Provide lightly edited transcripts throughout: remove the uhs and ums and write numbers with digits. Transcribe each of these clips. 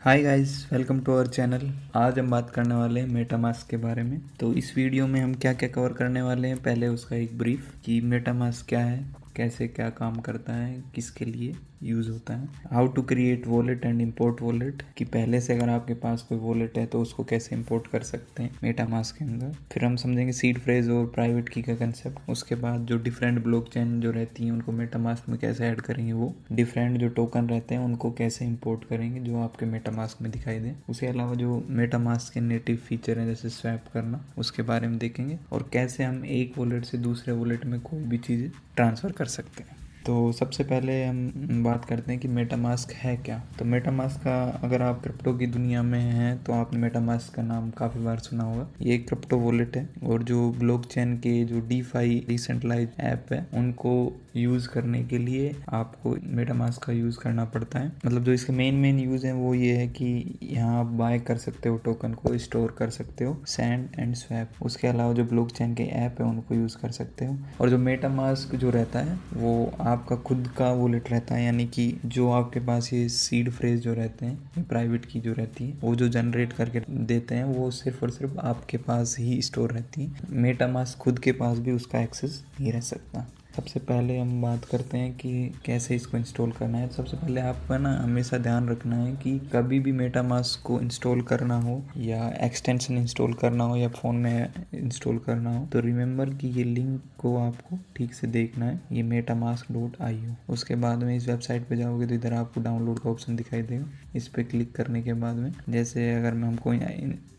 Hi guys, welcome to our channel. आज हम बात करने वाले हैं मेटामास्क के बारे में। तो इस वीडियो में हम क्या क्या कवर करने वाले हैं, पहले उसका एक ब्रीफ कि मेटामास्क क्या है, कैसे क्या काम करता है, किसके लिए यूज़ होता है, how to create wallet and import wallet, कि पहले से अगर आपके पास कोई वॉलेट है तो उसको कैसे इंपोर्ट कर सकते हैं मेटामास्क के अंदर। फिर हम समझेंगे सीड फ्रेज और प्राइवेट की का कंसेप्ट। उसके बाद जो डिफरेंट ब्लॉकचेन जो रहती हैं उनको मेटामास्क में कैसे ऐड करेंगे, वो डिफरेंट जो टोकन रहते हैं उनको कैसे इंपोर्ट करेंगे जो आपके मेटामास्क में दिखाई दे। उसके अलावा जो मेटामास्क के नेटिव फीचर हैं जैसे स्वैप करना, उसके बारे में देखेंगे, और कैसे हम एक वॉलेट से दूसरे वॉलेट में कोई भी चीज़ ट्रांसफ़र कर सकते हैं। तो सबसे पहले हम बात करते हैं कि मेटामास्क है क्या। तो मेटामास्क का, अगर आप क्रिप्टो की दुनिया में हैं तो आपने मेटामास्क का नाम काफ़ी बार सुना होगा। ये एक क्रिप्टो वॉलेट है और जो ब्लॉकचेन के जो डीफाई डिसेंट्रलाइज्ड ऐप है उनको यूज़ करने के लिए आपको मेटामास्क का यूज़ करना पड़ता है। मतलब जो इसके मेन यूज़ हैं वो ये है कि यहाँ आप बाय कर सकते हो, टोकन को स्टोर कर सकते हो, सेंड एंड स्वैप। उसके अलावा जो ब्लॉकचेन के ऐप है उनको यूज़ कर सकते हो। और जो मेटामास्क जो रहता है वो आपका खुद का वॉलेट रहता है, यानी कि जो आपके पास ये सीड फ्रेज जो रहते हैं, प्राइवेट की जो रहती है, वो जो जनरेट करके देते हैं वो सिर्फ और सिर्फ आपके पास ही स्टोर रहती है। मेटामास्क खुद के पास भी उसका एक्सेस नहीं रह सकता। सबसे पहले हम बात करते हैं कि कैसे इसको इंस्टॉल करना है। सबसे पहले आपको ना हमेशा ध्यान रखना है कि कभी भी मेटामास्क को इंस्टॉल करना हो या एक्सटेंशन इंस्टॉल करना हो या फ़ोन में इंस्टॉल करना हो तो रिमेंबर कि ये लिंक को आपको ठीक से देखना है, ये metamask.io। उसके बाद में इस वेबसाइट पे जाओगे तो इधर आपको डाउनलोड का ऑप्शन दिखाई देगा। इस पर क्लिक करने के बाद में जैसे अगर मैं हमको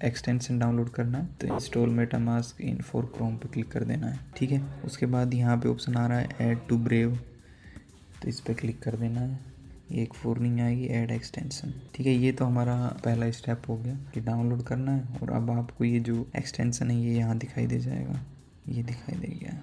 एक्सटेंशन डाउनलोड करना है तो install MetaMask in for Chrome पे क्लिक कर देना है, ठीक है। उसके बाद यहाँ पे ऑप्शन आ रहा है ऐड टू ब्रेव, तो इस पर क्लिक कर देना है। ये एक वार्निंग आएगी ऐड एक्सटेंशन, ठीक है। ये तो हमारा पहला स्टेप हो गया कि डाउनलोड करना है। और अब आपको ये जो एक्सटेंशन है ये यहाँ दिखाई दे जाएगा, ये दिखाई दे गया।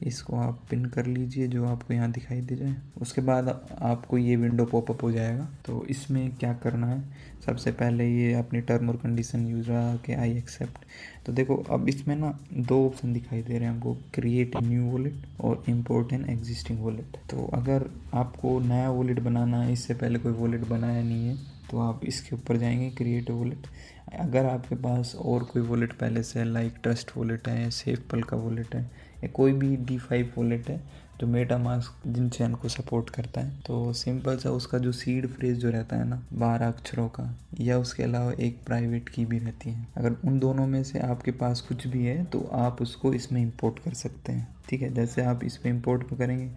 इसको आप पिन कर लीजिए जो आपको यहाँ दिखाई दे जाए। उसके बाद आपको ये विंडो पॉपअप हो जाएगा। तो इसमें क्या करना है, सबसे पहले ये अपनी टर्म और कंडीशन यूज़ रहा कि आई एक्सेप्ट। तो देखो अब इसमें ना दो ऑप्शन दिखाई दे रहे हैं हमको, क्रिएट न्यू वॉलेट और इम्पोर्ट एन एग्जिस्टिंग वॉलेट। तो अगर आपको नया वॉलेट बनाना है, इससे पहले कोई वॉलेट बनाया नहीं है, तो आप इसके ऊपर जाएंगे क्रिएट वॉलेट। अगर आपके पास और कोई वॉलेट पहले से लाइक ट्रस्ट वॉलेट है, सेफपल का वॉलेट है, या कोई भी D5 वॉलेट है जो मेटामास्क जिन चैन को सपोर्ट करता है, तो सिंपल सा उसका जो सीड फ्रेज जो रहता है ना 12 अक्षरों का, या उसके अलावा एक प्राइवेट की भी रहती है, अगर उन दोनों में से आपके पास कुछ भी है तो आप उसको इसमें इंपोर्ट कर सकते हैं, ठीक है। जैसे आप इस पर इंपोर्ट करेंगे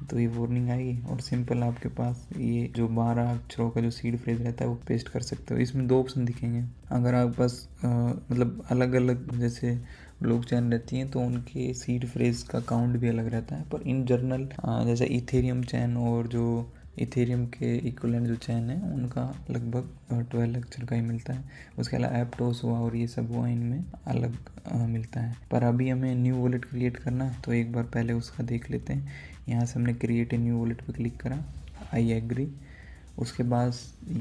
तो ये वार्निंग आएगी और सिंपल आपके पास ये जो 12 अक्षरों का जो सीड फ्रेज रहता है वो पेस्ट कर सकते हो। इसमें दो ऑप्शन दिखेंगे। अगर आप बस मतलब अलग अलग जैसे ब्लॉकचेन रहती हैं तो उनके सीड फ्रेज का काउंट भी अलग रहता है, पर इन जनरल जैसे इथेरियम चैन और जो इथेरियम के इक्विवेलेंट जो चैन है उनका लगभग 12 अक्षर का ही मिलता है। उसके अलावा एप्टोस हुआ और ये सब हुआ, इनमें अलग मिलता है। पर अभी हमें न्यू वॉलेट क्रिएट करना है तो एक बार पहले उसका देख लेते हैं। यहाँ से हमने क्रिएट ए न्यू वॉलेट पे क्लिक करा, आई एग्री। उसके बाद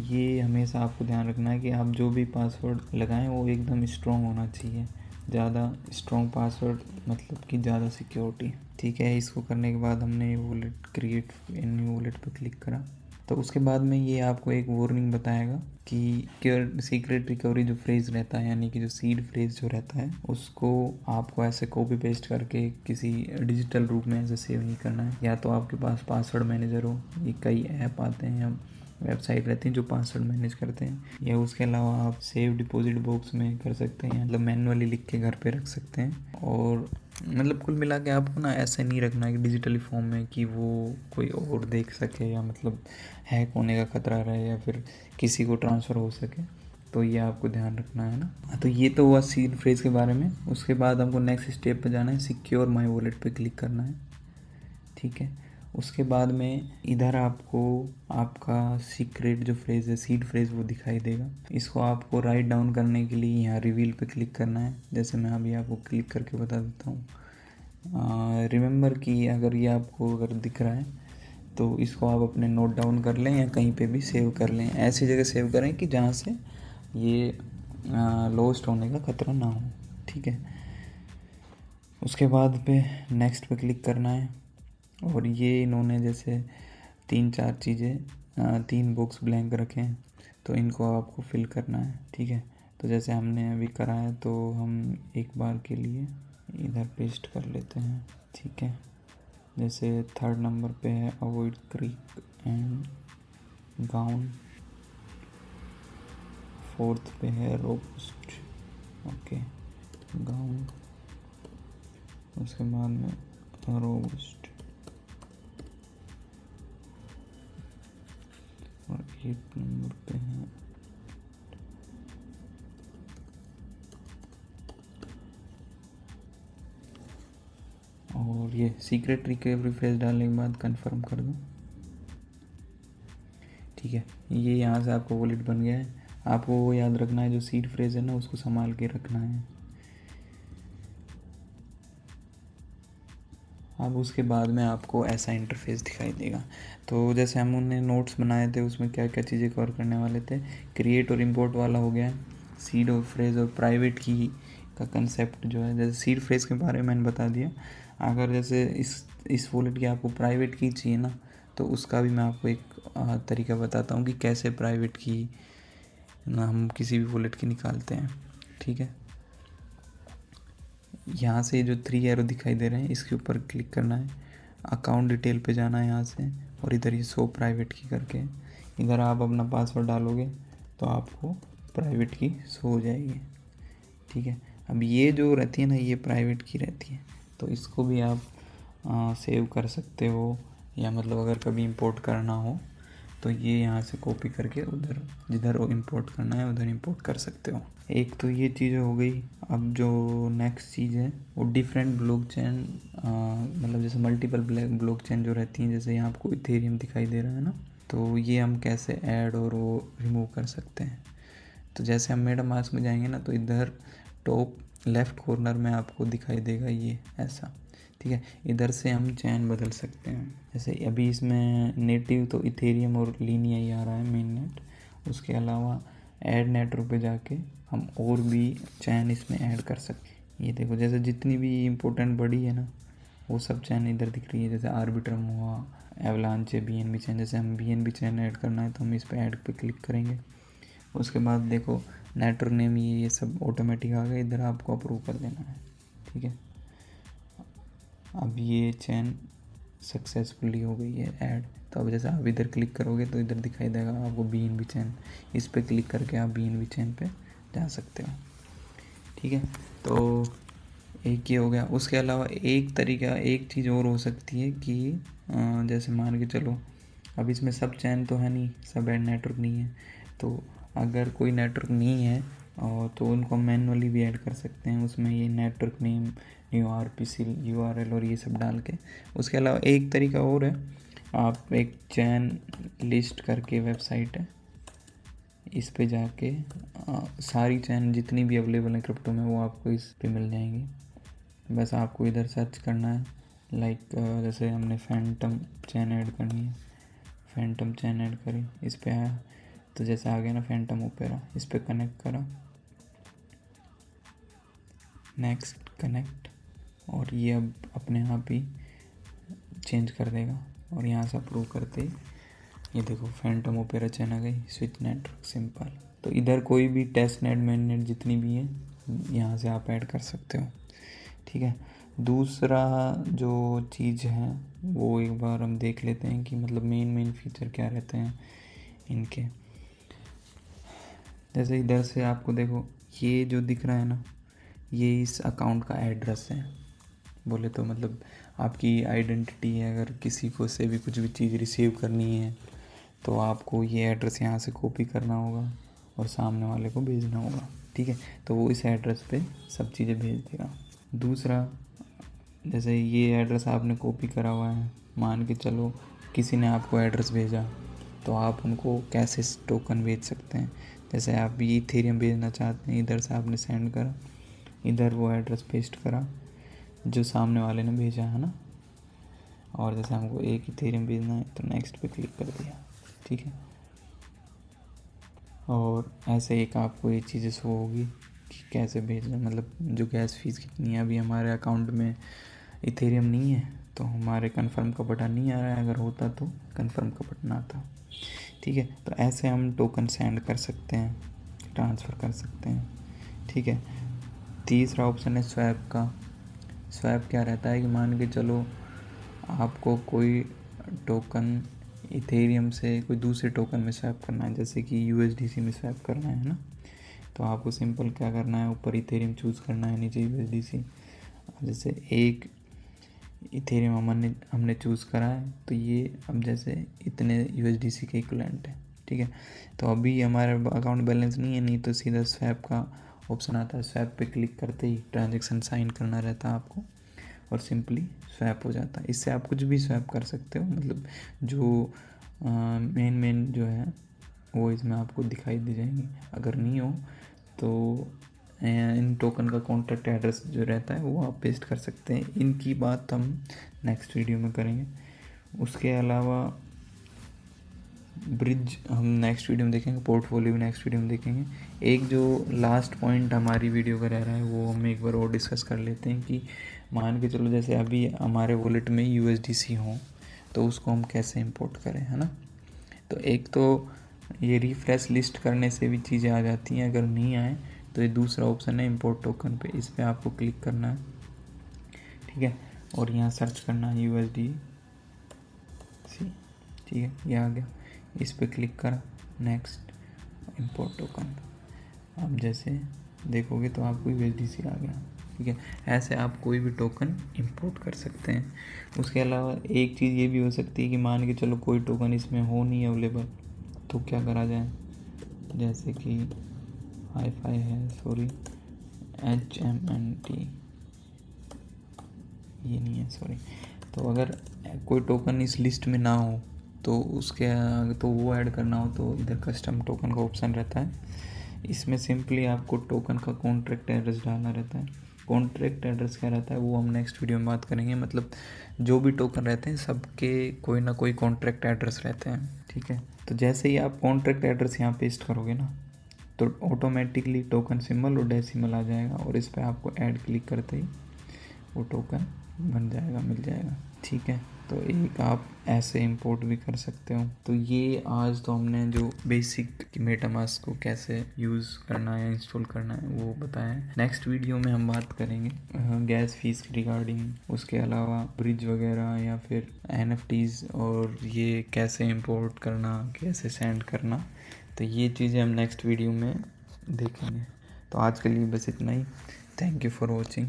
ये हमेशा आपको ध्यान रखना है कि आप जो भी पासवर्ड लगाएं वो एकदम स्ट्रॉन्ग होना चाहिए। ज़्यादा स्ट्रॉन्ग पासवर्ड मतलब कि ज़्यादा सिक्योरिटी, ठीक है। इसको करने के बाद हमने वॉलेट क्रिएट न्यू वॉलेट पर क्लिक करा। तो उसके बाद में ये आपको एक वार्निंग बताएगा कि सीक्रेट रिकवरी जो फ्रेज रहता है, यानी कि जो सीड फ्रेज जो रहता है उसको आपको ऐसे कॉपी पेस्ट करके किसी डिजिटल रूप में ऐसे सेव नहीं करना है। या तो आपके पास पासवर्ड मैनेजर हो, ये कई ऐप आते हैं या वेबसाइट रहती हैं जो पासवर्ड मैनेज करते हैं, या उसके अलावा आप सेव डिपॉजिट बॉक्स में कर सकते हैं, मतलब मैनुअली लिख के घर पे रख सकते हैं। और मतलब कुल मिला के आपको ना ऐसे नहीं रखना है कि डिजिटली फॉर्म में कि वो कोई और देख सके, या मतलब हैक होने का खतरा रहे या फिर किसी को ट्रांसफ़र हो सके। तो ये आपको ध्यान रखना है ना। तो ये तो हुआ सीड फ्रेज के बारे में। उसके बाद हमको नेक्स्ट स्टेप पे जाना है, सिक्योर माई वॉलेट पे क्लिक करना है, ठीक है। उसके बाद में इधर आपको आपका सीक्रेट जो फ्रेज है, सीड फ्रेज, वो दिखाई देगा। इसको आपको राइट डाउन करने के लिए यहाँ रिवील पे क्लिक करना है। जैसे मैं अभी आपको क्लिक करके बता देता हूँ। रिमेंबर कि अगर ये आपको अगर दिख रहा है तो इसको आप अपने नोट डाउन कर लें या कहीं पे भी सेव कर लें। ऐसी जगह सेव करें कि जहाँ से ये लॉस्ट होने का खतरा ना हो, ठीक है। उसके बाद पे नेक्स्ट पे क्लिक करना है। और ये इन्होंने जैसे 3-4 चीज़ें 3 बॉक्स ब्लैंक रखे हैं, तो इनको आपको फिल करना है। ठीक है, तो जैसे हमने अभी करा है तो हम एक बार के लिए इधर पेस्ट कर लेते हैं। ठीक है, जैसे 3rd नंबर पे है avoid creek and gown, 4th पे है रोबस्ट। ओके, गाउन, उसके बाद में रोबस्ट, और 8 नंबर पे है और ये सीक्रेट रिकवरी फ्रेज डालने के बाद कंफर्म कर दूँ। ठीक है, ये यहाँ से आपको वॉलेट बन गया है। आपको वो याद रखना है, जो सीड फ्रेज है ना उसको संभाल के रखना है। अब उसके बाद में आपको ऐसा इंटरफेस दिखाई देगा। तो जैसे हमने नोट्स बनाए थे उसमें क्या क्या चीज़ें कवर करने वाले थे, क्रिएट और इम्पोर्ट वाला हो गया, सीड और फ्रेज और प्राइवेट की का कंसेप्ट जो है, जैसे सीड फ्रेज के बारे में मैंने बता दिया। अगर जैसे इस वॉलेट की आपको प्राइवेट की चाहिए ना, तो उसका भी मैं आपको एक तरीका बताता हूँ कि कैसे प्राइवेट की ना हम किसी भी वॉलेट की निकालते हैं। ठीक है, यहाँ से जो 3 एरो दिखाई दे रहे हैं इसके ऊपर क्लिक करना है, अकाउंट डिटेल पे जाना है यहाँ से, और इधर ये शो प्राइवेट की करके इधर आप अपना पासवर्ड डालोगे तो आपको प्राइवेट की शो हो जाएगी। ठीक है, अब ये जो रहती है ना ये प्राइवेट की रहती है, तो इसको भी आप सेव कर सकते हो, या मतलब अगर कभी इंपोर्ट करना हो तो ये यहाँ से कॉपी करके उधर जिधर वो इंपोर्ट करना है उधर इंपोर्ट कर सकते हो। एक तो ये चीज़ हो गई। अब जो नेक्स्ट चीज़ है वो डिफरेंट ब्लॉकचेन, मतलब जैसे मल्टीपल ब्लॉकचेन जो रहती हैं, जैसे यहाँ आपको इथेरियम दिखाई दे रहा है ना, तो ये हम कैसे ऐड और वो रिमूव कर सकते हैं। तो जैसे हम मेटामास्क में जाएंगे ना तो इधर टॉप लेफ़्ट कॉर्नर में आपको दिखाई देगा ये ऐसा। ठीक है, इधर से हम चैन बदल सकते हैं। जैसे अभी इसमें नेटिव तो इथेरियम और लीनिया ही आ रहा है मेन नेट, उसके अलावा ऐड नेटवर्क पे जाके हम और भी चैन इसमें ऐड कर सकते हैं। ये देखो, जैसे जितनी भी इम्पोर्टेंट बड़ी है ना वो सब चैन इधर दिख रही है, जैसे आर्बिट्रम हुआ, एवलांचे, BNB चैन। जैसे हम BNB चैन ऐड करना है तो हम इस पर ऐड पे क्लिक करेंगे। उसके बाद देखो नेटवर्क नेम ये सब ऑटोमेटिक आ गए, इधर आपको अप्रूव कर देना है। ठीक है, अब ये चैन सक्सेसफुली हो गई है ऐड। तो अब जैसे आप इधर क्लिक करोगे तो इधर दिखाई देगा आपको BNB चैन, इस पर क्लिक करके आप BNB चैन पे जा सकते हो। ठीक है, तो एक ये हो गया। उसके अलावा एक तरीका, एक चीज़ और हो सकती है कि जैसे मान के चलो अब इसमें सब चैन तो है नहीं, सब ऐड नेटवर्क नहीं है, तो अगर कोई नेटवर्क नहीं है और तो उनको मैनुअली भी ऐड कर सकते हैं उसमें, ये network name, new RPC URL और ये सब डाल के। उसके अलावा एक तरीका और है, आप एक चैन लिस्ट करके वेबसाइट है, इस पे जाके सारी चैन जितनी भी अवेलेबल है क्रिप्टो में वो आपको इस पे मिल जाएंगी। बस आपको इधर सर्च करना है, लाइक जैसे हमने फैंटम चैन ऐड करनी है, फैंटम चैन ऐड करी, इस पे आया तो जैसे आ गया ना फैंटम ओपेरा, इस पे कनेक्ट करा, नेक्स्ट कनेक्ट, और ये अब अपने आप ही चेंज कर देगा। और यहाँ से अप्रूव करते ही ये देखो फैंटम ओपेरा चैन आ गई, स्विच नेटवर्क सिंपल। तो इधर कोई भी टेस्ट नेट मेन नेट जितनी भी है यहाँ से आप ऐड कर सकते हो। ठीक है, दूसरा जो चीज़ है वो एक बार हम देख लेते हैं कि मतलब मेन फीचर क्या रहते हैं इनके। जैसे इधर से आपको देखो ये जो दिख रहा है ना ये इस अकाउंट का एड्रेस है, बोले तो मतलब आपकी आइडेंटिटी है। अगर किसी को से भी कुछ भी चीज़ रिसीव करनी है तो आपको ये एड्रेस यहाँ से कॉपी करना होगा और सामने वाले को भेजना होगा। ठीक है, तो वो इस एड्रेस पे सब चीज़ें भेज देगा। दूसरा, जैसे ये एड्रेस आपने कॉपी करा हुआ है, मान के चलो किसी ने आपको एड्रेस भेजा तो आप उनको कैसे टोकन भेज सकते हैं। जैसे आप ये इथेरियम भेजना चाहते हैं, इधर से आपने सेंड करा, इधर वो एड्रेस पेस्ट करा जो सामने वाले ने भेजा है ना, और जैसे हमको एक इथेरियम भेजना है तो नेक्स्ट पे क्लिक कर दिया। ठीक है, और ऐसे एक आपको ये चीज़ें शो होगी कि कैसे भेजना, मतलब जो गैस फीस कितनी है। अभी हमारे अकाउंट में इथेरियम नहीं है तो हमारे कन्फर्म का बटन नहीं आ रहा है, अगर होता तो कन्फर्म का बटन आता। ठीक है, तो ऐसे हम टोकन सेंड कर सकते हैं, ट्रांसफ़र कर सकते हैं। ठीक है, तीसरा ऑप्शन है स्वैप का। स्वैप क्या रहता है कि मान के चलो आपको कोई टोकन इथेरियम से कोई दूसरे टोकन में स्वैप करना है, जैसे कि USDC में स्वैप करना है ना, तो आपको सिंपल क्या करना है, ऊपर इथेरियम चूज़ करना है, नीचे USDC। जैसे एक इथेरियम हमने चूज़ करा है, तो ये अब जैसे इतने USDC के इक्विवेलेंट है। ठीक है, तो अभी हमारे अकाउंट बैलेंस नहीं है, नहीं तो सीधा स्वैप का ऑप्शन आता है। स्वैप पे क्लिक करते ही ट्रांजेक्शन साइन करना रहता है आपको और सिंपली स्वैप हो जाता है। इससे आप कुछ भी स्वैप कर सकते हो, मतलब जो मेन जो है वो इसमें आपको दिखाई दे जाएंगी। अगर नहीं हो तो इन टोकन का कॉन्टैक्ट एड्रेस जो रहता है वो आप पेस्ट कर सकते हैं। इनकी बात हम नेक्स्ट वीडियो में करेंगे। उसके अलावा ब्रिज हम नेक्स्ट वीडियो में देखेंगे, पोर्टफोलियो भी नेक्स्ट वीडियो में देखेंगे। एक जो लास्ट पॉइंट हमारी वीडियो का रह रहा है वो हम एक बार और डिस्कस कर लेते हैं कि मान के चलो जैसे अभी हमारे वॉलेट में USDC हो तो उसको हम कैसे इंपोर्ट करें, है ना। तो एक तो ये रिफ्रेश लिस्ट करने से भी चीज़ें आ जाती हैं, अगर नहीं आए तो ये दूसरा ऑप्शन है इंपोर्ट टोकन पे, इस पर आपको क्लिक करना है। ठीक है, और यहाँ सर्च करना है USDC। ठीक है, ये आ गया, इस पर क्लिक करा, नेक्स्ट, इंपोर्ट टोकन। आप जैसे देखोगे तो आपको USDC आ गया। ठीक है, ऐसे आप कोई भी टोकन इंपोर्ट कर सकते हैं। उसके अलावा एक चीज़ ये भी हो सकती है कि मान के चलो कोई टोकन इसमें हो नहीं अवेलेबल, तो क्या करा जाए, जैसे कि हाई-फाई है, सॉरी HMNT, ये नहीं है सॉरी। तो अगर कोई टोकन इस लिस्ट में ना हो तो उसके तो वो ऐड करना हो तो इधर कस्टम टोकन का ऑप्शन रहता है। इसमें सिंपली आपको टोकन का कॉन्ट्रैक्ट एड्रेस डालना रहता है। कॉन्ट्रैक्ट एड्रेस क्या रहता है वो हम नेक्स्ट वीडियो में बात करेंगे। मतलब जो भी टोकन रहते हैं सबके कोई ना कोई कॉन्ट्रैक्ट एड्रेस रहते हैं। ठीक है, तो जैसे ही आप कॉन्ट्रैक्ट एड्रेस यहाँ पेस्ट करोगे ना तो ऑटोमेटिकली टोकन सिंबल और डेसिमल आ जाएगा और इस पर आपको ऐड क्लिक करते ही वो टोकन बन जाएगा, मिल जाएगा। ठीक है, तो एक आप ऐसे इंपोर्ट भी कर सकते हो। तो ये आज तो हमने जो बेसिक मेटामास्क को कैसे यूज़ करना है, इंस्टॉल करना है वो बताया है। नेक्स्ट वीडियो में हम बात करेंगे गैस फीस रिगार्डिंग, उसके अलावा ब्रिज वगैरह या फिर NFTs और ये कैसे इंपोर्ट करना, कैसे सेंड करना, तो ये चीज़ें हम नेक्स्ट वीडियो में देखेंगे। तो आज के लिए बस इतना ही। Thank you for watching.